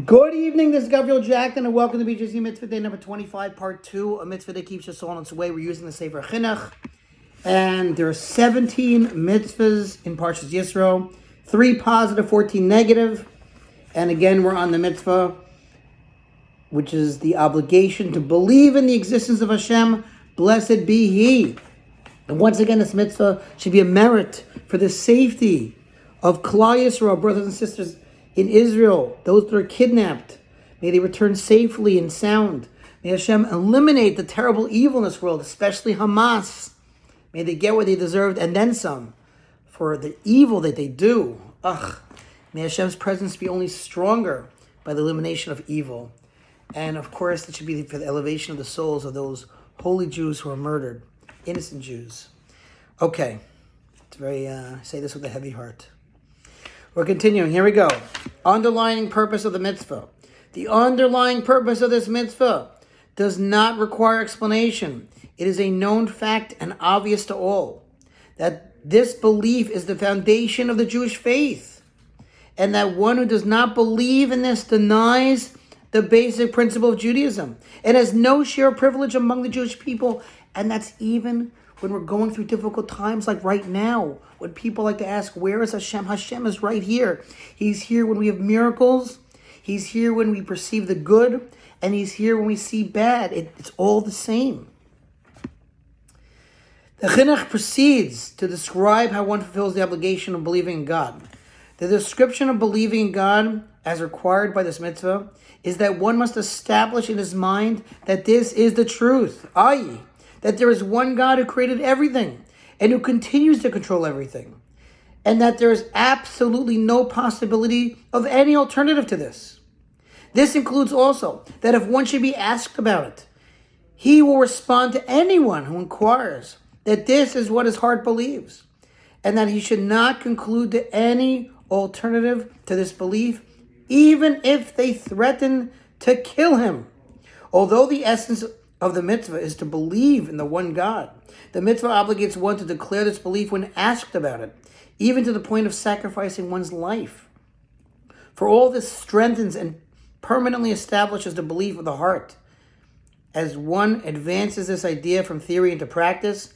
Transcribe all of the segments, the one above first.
Good evening, this is Gabriel Jackson, and welcome to BJC Mitzvah Day number 25, part 2, a mitzvah that keeps us all on its way. We're using the Sefer HaChinuch, and there are 17 mitzvahs in Parshas Yisro, 3 positive, 14 negative, and again, we're on the mitzvah, which is the obligation to believe in the existence of HaShem, blessed be He. And once again, this mitzvah should be a merit for the safety of Klal Yisrael, brothers and sisters, in Israel, those that are kidnapped. May they return safely and sound. May Hashem eliminate the terrible evil in this world, especially Hamas. May they get what they deserved and then some for the evil that they do. May Hashem's presence be only stronger by the elimination of evil. And of course, it should be for the elevation of the souls of those holy Jews who are murdered, innocent Jews. Okay, it's very, I say this with a heavy heart. We're continuing. Here we go. Underlying purpose of the mitzvah. The underlying purpose of this mitzvah does not require explanation. It is a known fact and obvious to all that this belief is the foundation of the Jewish faith, and that one who does not believe in this denies the basic principle of Judaism and has no share of privilege among the Jewish people. And that's even when we're going through difficult times like right now, when people like to ask, where is Hashem? Hashem is right here. He's here when we have miracles. He's here when we perceive the good. And He's here when we see bad. It's all the same. The Chinuch proceeds to describe how one fulfills the obligation of believing in God. The description of believing in God, as required by this mitzvah, is that one must establish in his mind that this is the truth, i.e., that there is one God who created everything and who continues to control everything, and that there is absolutely no possibility of any alternative to this. This includes also that if one should be asked about it, he will respond to anyone who inquires that this is what his heart believes, and that he should not conclude to any alternative to this belief, even if they threaten to kill him. Although the essence of the mitzvah is to believe in the one God, the mitzvah obligates one to declare this belief when asked about it, even to the point of sacrificing one's life. For all this strengthens and permanently establishes the belief of the heart. As one advances this idea from theory into practice,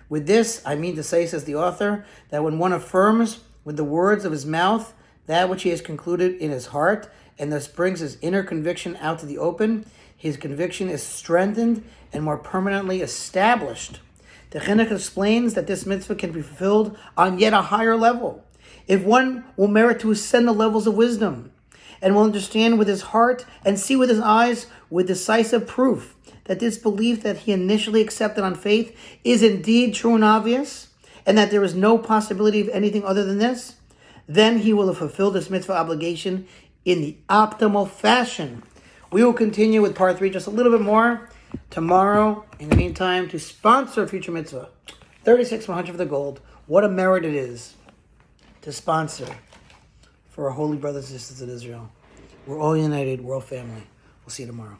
with this, I mean to say, says the author, that when one affirms with the words of his mouth that which he has concluded in his heart, and thus brings his inner conviction out to the open, his conviction is strengthened and more permanently established. The Chinuch explains that this mitzvah can be fulfilled on yet a higher level, if one will merit to ascend the levels of wisdom, and will understand with his heart and see with his eyes with decisive proof that this belief that he initially accepted on faith is indeed true and obvious, and that there is no possibility of anything other than this. Then he will have fulfilled this mitzvah obligation in the optimal fashion. We will continue with part 3 just a little bit more tomorrow. In the meantime, to sponsor a future mitzvah, 36,100 for the gold. What a merit it is to sponsor for our holy brothers and sisters in Israel. We're all united. We're all family. We'll see you tomorrow.